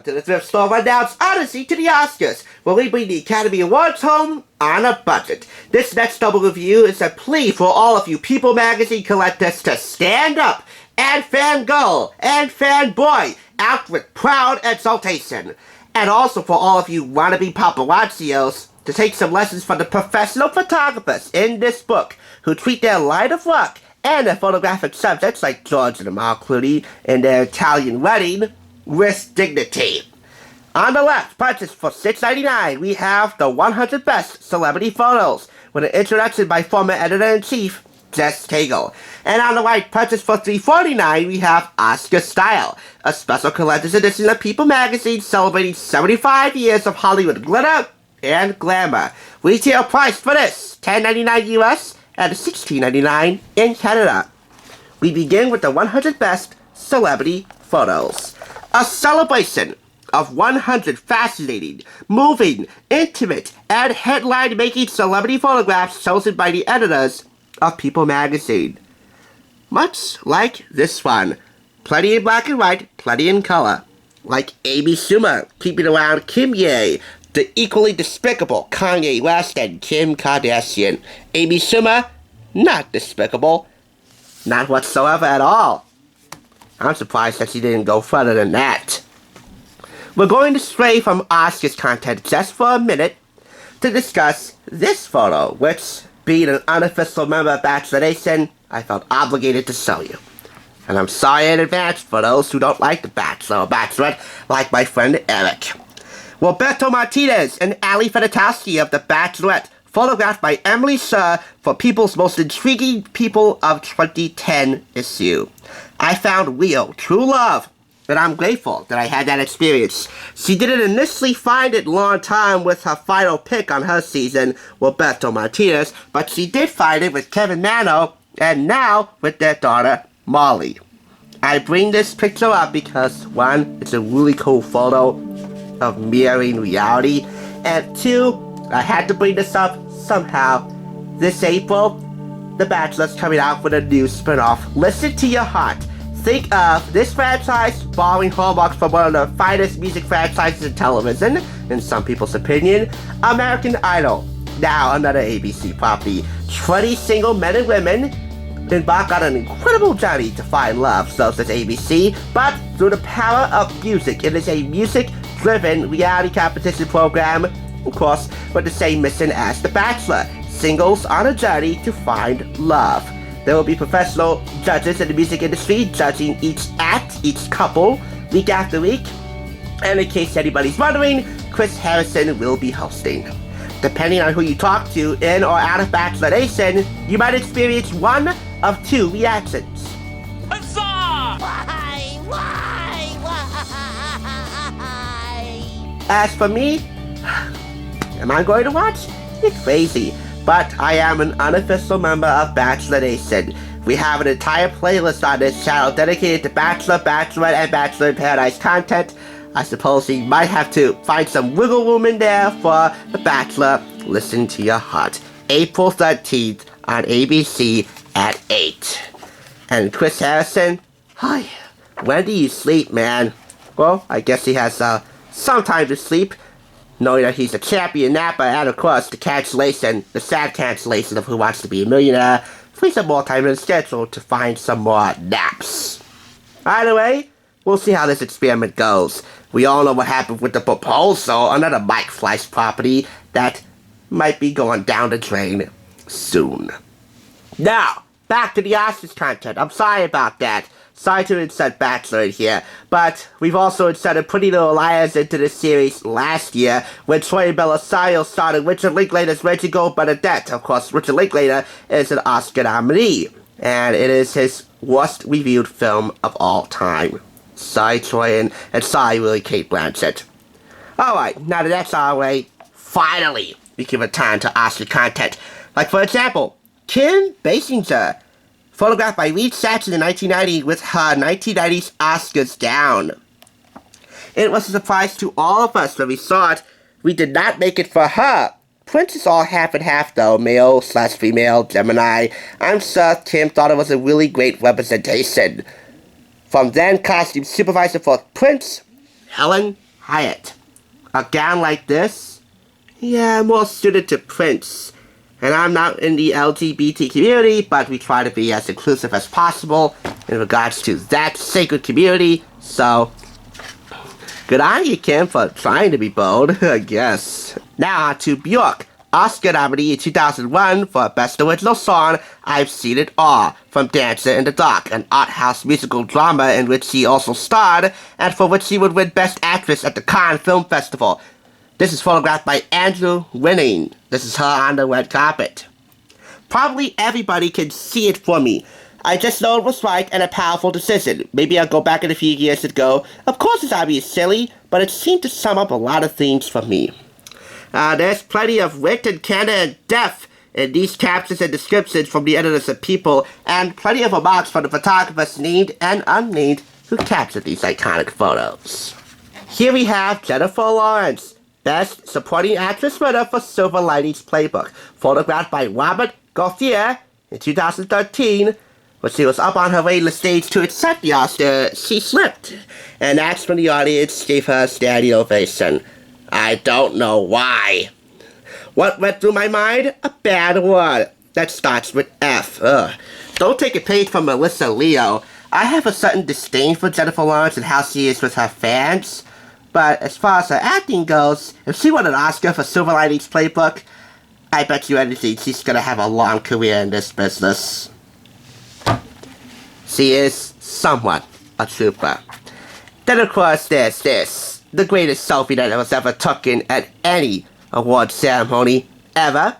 to the Thrift Store Rundown's Odyssey to the Oscars, where we bring the Academy Awards home on a budget. This next double review is a plea for all of you People magazine collectors to stand up and fangirl and fanboy out with proud exultation. And also for all of you wannabe paparazzios to take some lessons from the professional photographers in this book who treat their line of work and their photographic subjects like George and Amal Clooney in their Italian wedding with dignity. On the left, purchased for $6.99, we have the 100 Best Celebrity Photos with an introduction by former editor-in-chief Jess Cagle. And on the right, purchased for $3.49, we have Oscar Style, a special collector's edition of People magazine celebrating 75 years of Hollywood glitter and glamour. Retail price for this, $10.99 US and $16.99 in Canada. We begin with the 100 Best Celebrity Photos, a celebration of 100 fascinating, moving, intimate, and headline-making celebrity photographs chosen by the editors of People magazine. Much like this one, plenty in black and white, plenty in color. Like Amy Schumer keeping around Kim Ye, the equally despicable Kanye West and Kim Kardashian. Amy Schumer, not despicable. Not whatsoever at all. I'm surprised that she didn't go further than that. We're going to stray from Oscars content just for a minute to discuss this photo, which, being an unofficial member of Bachelor Nation, I felt obligated to show you. And I'm sorry in advance for those who don't like The Bachelor or Bachelorette, like my friend Eric. Roberto Martinez and Ali Fedotowsky of The Bachelorette, photographed by Emily Scher for People's Most Intriguing People of 2010 issue. I found real, true love, and I'm grateful that I had that experience. She didn't initially find it long time with her final pick on her season, Roberto Martinez, but she did find it with Kevin Mano, and now with their daughter, Molly. I bring this picture up because, one, it's a really cool photo of mirroring reality, and two, I had to bring this up somehow. This April, The Bachelor's coming out with a new spin-off. Listen to your heart. Think of this franchise borrowing hallmarks from one of the finest music franchises in television, in some people's opinion, American Idol. Now another ABC property. 20 single men and women embark on an incredible journey to find love, so says ABC, but through the power of music. It is a music-driven reality competition program, of course, with the same mission as The Bachelor. Singles on a journey to find love. There will be professional judges in the music industry judging each act, each couple, week after week. And in case anybody's wondering, Chris Harrison will be hosting. Depending on who you talk to in or out of Bachelor Nation, you might experience one of two reactions. Huzzah! Why? As for me, am I going to watch? You're crazy. But I am an unofficial member of Bachelor Nation. We have an entire playlist on this channel dedicated to Bachelor, Bachelorette, and Bachelor in Paradise content. I suppose you might have to find some wiggle room in there for The Bachelor. Listen to your heart. April 13th on ABC at 8. And Chris Harrison, hi, when do you sleep, man? Well, I guess he has some time to sleep, knowing that he's a champion napper, and of course the cancellation, the sad cancellation of Who Wants to Be a Millionaire, frees up more time in his schedule to find some more naps. Either way, we'll see how this experiment goes. We all know what happened with the proposal, another Mike Fleiss property that might be going down the drain soon. Now, back to the Oscars content. I'm sorry about that. Sorry to insert Bachelor in here, but we've also inserted Pretty Little Liars into the series last year when Troy Belisario started Richard Linklater's Reginald Bernadette. Of course, Richard Linklater is an Oscar nominee, and it is his worst reviewed film of all time. Sorry, Troy, and sorry, really, Kate Blanchett. Alright, now that that's our way, finally, we can return to Oscar content. Like, for example, Kim Basinger, photographed by Reed Saxon in 1990 with her 1990s Oscars gown. It was a surprise to all of us when we saw it. We did not make it for her. Prince is all half and half though, male/female, Gemini. I'm sure Kim thought it was a really great representation. From then costume supervisor for Prince, Helen Hyatt. A gown like this? Yeah, more suited to prince. And I'm not in the LGBT community, but we try to be as inclusive as possible in regards to that sacred community, so good on you, Kim, for trying to be bold, I guess. Now on to Bjork, Oscar nominee in 2001 for Best Original Song, I've Seen It All, from Dancer in the Dark, an art house musical drama in which she also starred, and for which she would win Best Actress at the Cannes Film Festival. This is photographed by Andrew Winning. This is her on the red carpet. Probably everybody can see it for me. I just know it was right and a powerful decision. Maybe I'll go back in a few years and go, of course it's obvious silly, but it seemed to sum up a lot of things for me. There's plenty of wit and candor and depth in these captions and descriptions from the editors of People, and plenty of remarks from the photographers named and unnamed who captured these iconic photos. Here we have Jennifer Lawrence, Best Supporting Actress winner for Silver Linings Playbook, photographed by Robert Gauthier in 2013. When she was up on her way to the stage to accept the Oscar, she slipped, and acts from the audience gave her a standing ovation. I don't know why. What went through my mind? A bad word that starts with F. Ugh. Don't take a page from Melissa Leo. I have a certain disdain for Jennifer Lawrence and how she is with her fans. But as far as her acting goes, if she won an Oscar for Silver Linings Playbook, I bet you anything she's gonna have a long career in this business. She is somewhat a trooper. Then of course there's this, the greatest selfie that was ever taken at any award ceremony ever.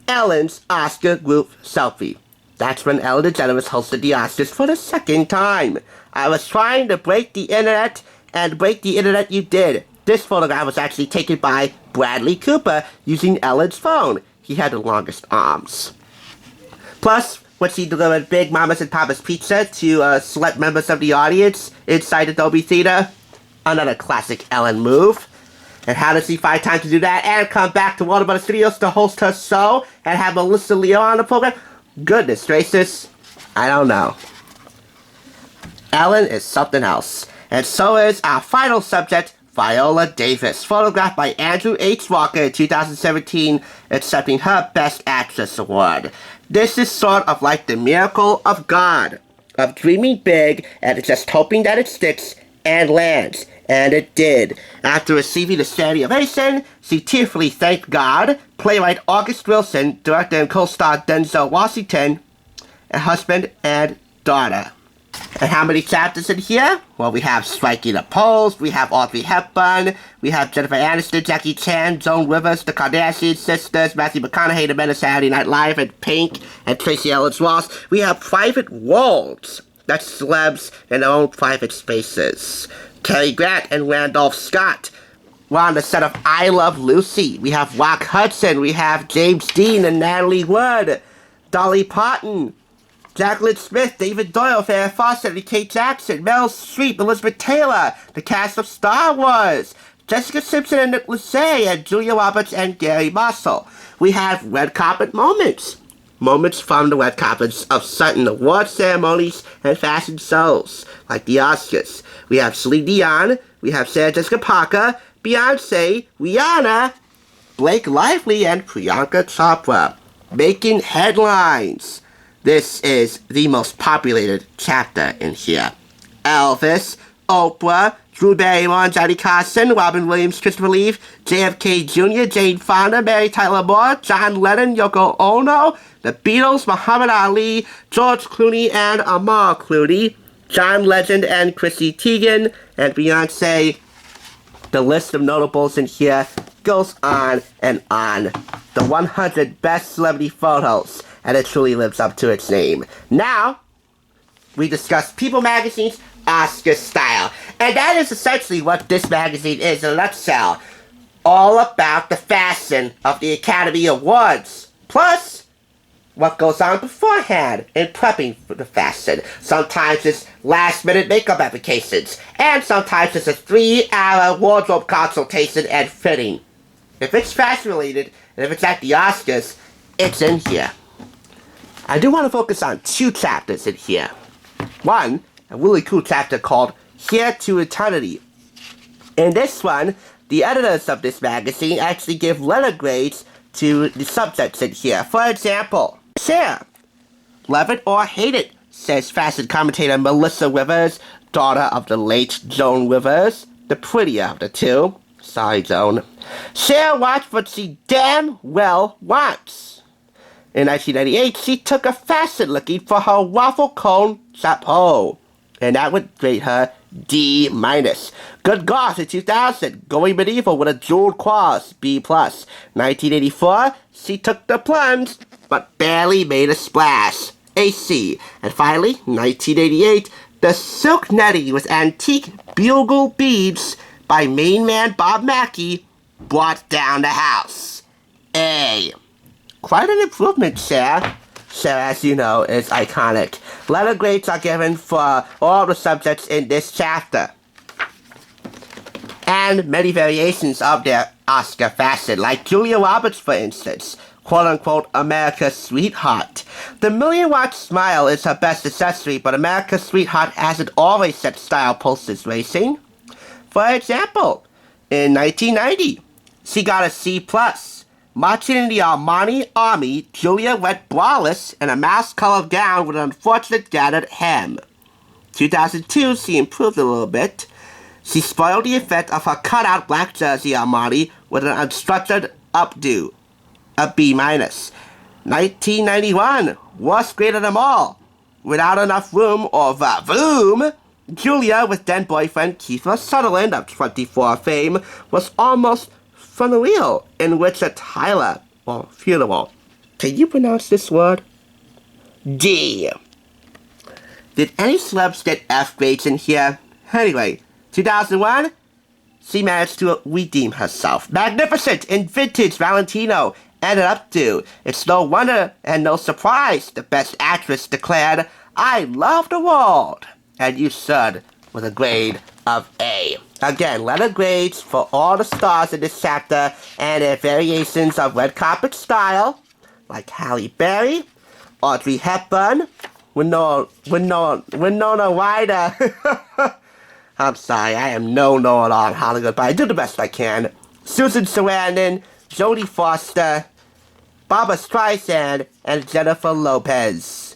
Ellen's Oscar group selfie. That's when Ellen DeGeneres hosted the Oscars for the second time. I was trying to break the internet, and break the internet you did. This photograph was actually taken by Bradley Cooper using Ellen's phone. He had the longest arms. Plus, when she delivered Big Mama's and Papa's Pizza to select members of the audience inside the Dolby Theater. Another classic Ellen move. And how does she find time to do that and come back to Warner Brothers Studios to host her show and have Melissa Leo on the program? Goodness gracious, I don't know. Ellen is something else. And so is our final subject, Viola Davis, photographed by Andrew H. Walker in 2017, accepting her Best Actress award. This is sort of like the miracle of God, of dreaming big and just hoping that it sticks and lands. And it did. After receiving a standing ovation, she tearfully thanked God, playwright August Wilson, director and co-star Denzel Washington, and husband and daughter. And how many chapters in here? Well, we have Striking a Pose, we have Audrey Hepburn, we have Jennifer Aniston, Jackie Chan, Joan Rivers, the Kardashian sisters, Matthew McConaughey, the men of Saturday Night Live, and Pink, and Tracy Ellis Ross. We have private worlds. That's celebs in their own private spaces. Cary Grant and Randolph Scott. We're on the set of I Love Lucy. We have Rock Hudson, we have James Dean and Natalie Wood, Dolly Parton, Jacqueline Smith, David Doyle, Farrah Fawcett, and Kate Jackson, Meryl Streep, Elizabeth Taylor, the cast of Star Wars, Jessica Simpson and Nick Lachey, and Julia Roberts and Gary Marshall. We have red carpet moments. Moments from the red carpets of certain award ceremonies and fashion shows, like the Oscars. We have Celine Dion, we have Sarah Jessica Parker, Beyonce, Rihanna, Blake Lively, and Priyanka Chopra, making headlines. This is the most populated chapter in here. Elvis, Oprah, Drew Barrymore, Johnny Carson, Robin Williams, Christopher Reeve, JFK Jr., Jane Fonda, Mary Tyler Moore, John Lennon, Yoko Ono, the Beatles, Muhammad Ali, George Clooney and Amal Clooney, John Legend and Chrissy Teigen, and Beyonce. The list of notables in here goes on and on. The 100 best celebrity photos, and it truly lives up to its name. Now, we discuss People Magazine's Oscar style. And that is essentially what this magazine is in a nutshell. All about the fashion of the Academy Awards. Plus, what goes on beforehand in prepping for the fashion. Sometimes it's last-minute makeup applications. And sometimes it's a 3-hour wardrobe consultation and fitting. If it's fashion-related, and if it's at the Oscars, it's in here. I do want to focus on 2 chapters in here. One, a really cool chapter called Here to Eternity. In this one, the editors of this magazine actually give letter grades to the subjects in here. For example, share. Love it or hate it, says fashion commentator Melissa Rivers, daughter of the late Joan Rivers, the prettier of the two. Sorry, Joan. Cher wants what she damn well wants. In 1998, she took a fashion looking for her waffle cone chapeau, and that would rate her D-. Good gosh, in 2000, going medieval with a jeweled cross, B+. 1984, she took the plunge, but barely made a splash, a C. And finally, 1988, the silk netting with antique bugle beads by main man Bob Mackie brought down the house, A. Quite an improvement, Cher. Cher, as you know, is iconic. Letter grades are given for all the subjects in this chapter, and many variations of their Oscar fashion, like Julia Roberts, for instance, quote-unquote America's sweetheart. The million-watt smile is her best accessory, but America's sweetheart hasn't always set style pulses racing. For example, in 1990, she got a C+. Marching in the Armani Army, Julia went braless in a mouse-colored gown with an unfortunate gathered hem. 2002, she improved a little bit. She spoiled the effect of her cutout black jersey Armani with an unstructured updo, a B-. 1991, worst grade of them all. Without enough room or vavoom, Julia, with then boyfriend Kiefer Sutherland of 24 fame, was almost funereal, in which a Tyler, or funeral. Can you pronounce this word? D. Did any celebs get F grades in here? Anyway, 2001, she managed to redeem herself. Magnificent in vintage Valentino and an updo. It's no wonder and no surprise the best actress declared, "I love the world," and you should, with a grade of A. Again, letter grades for all the stars in this chapter and their variations of red carpet style, like Halle Berry, Audrey Hepburn, Winona Ryder. I'm sorry, I am no know-it-all in Hollywood, but I do the best I can. Susan Sarandon, Jodie Foster, Barbra Streisand, and Jennifer Lopez.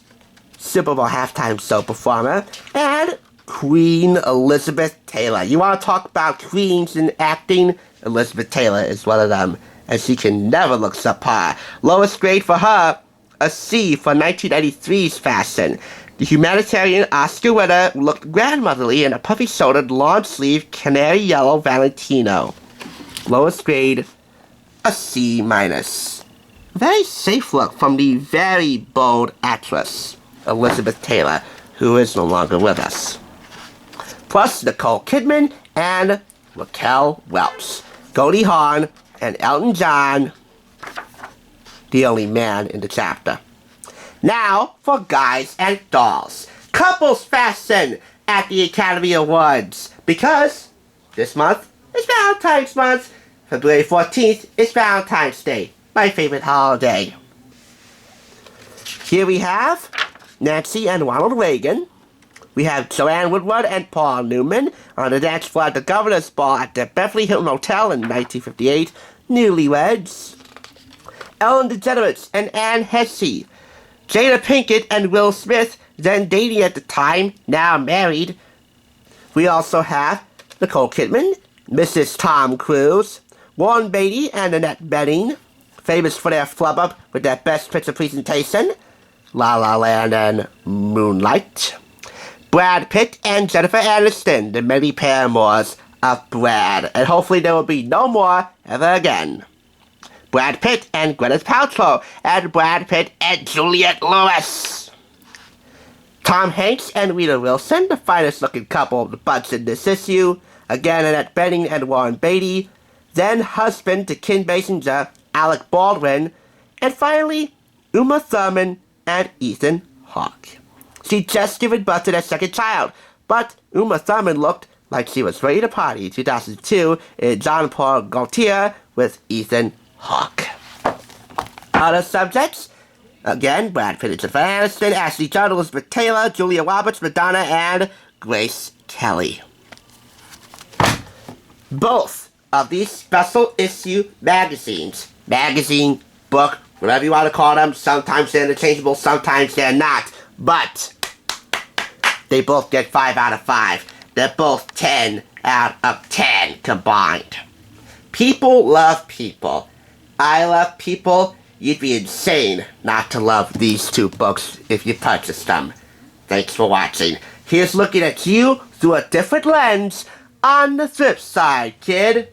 Super Bowl halftime show performer, and Queen Elizabeth Taylor. You want to talk about queens in acting? Elizabeth Taylor is one of them, and she can never look subpar. Lowest grade for her, a C for 1993's fashion. The humanitarian Oscar winner looked grandmotherly in a puffy-shouldered, long-sleeved canary yellow Valentino. Lowest grade, a C-. Very safe look from the very bold actress, Elizabeth Taylor, who is no longer with us. Plus Nicole Kidman and Raquel Welch, Goldie Hawn, and Elton John, the only man in the chapter. Now for guys and dolls. Couples fashion at the Academy Awards, because this month is Valentine's month. February 14th is Valentine's Day, my favorite holiday. Here we have Nancy and Ronald Reagan. We have Joanne Woodward and Paul Newman on the dance floor at the Governor's Ball at the Beverly Hilton Hotel in 1958. Newlyweds. Ellen DeGeneres and Anne Hesse. Jada Pinkett and Will Smith, then dating at the time, now married. We also have Nicole Kidman, Mrs. Tom Cruise, Warren Beatty and Annette Bening, famous for their flub-up with their Best Picture presentation, La La Land and Moonlight. Brad Pitt and Jennifer Aniston, the many paramours of Brad, and hopefully there will be no more ever again. Brad Pitt and Gwyneth Paltrow, and Brad Pitt and Juliette Lewis. Tom Hanks and Rita Wilson, the finest looking couple of the bunch in this issue. Again, Annette Bening and Warren Beatty. Then husband to Kim Basinger, Alec Baldwin. And finally, Uma Thurman and Ethan Hawke. She'd just given birth to their second child, but Uma Thurman looked like she was ready to party in 2002 in Jean Paul Gaultier with Ethan Hawke. Other subjects, again, Brad Pitt and Jennifer Aniston, Ashley Judd, Elizabeth Taylor, Julia Roberts, Madonna, and Grace Kelly. both of these special issue magazines, magazine, book, whatever you want to call them, sometimes they're interchangeable, sometimes they're not, but they both get 5 out of 5. They're both 10 out of 10 combined. People love people. I love people. You'd be insane not to love these two books if you purchased them. Thanks for watching. Here's looking at you through a different lens on the thrift side, kid.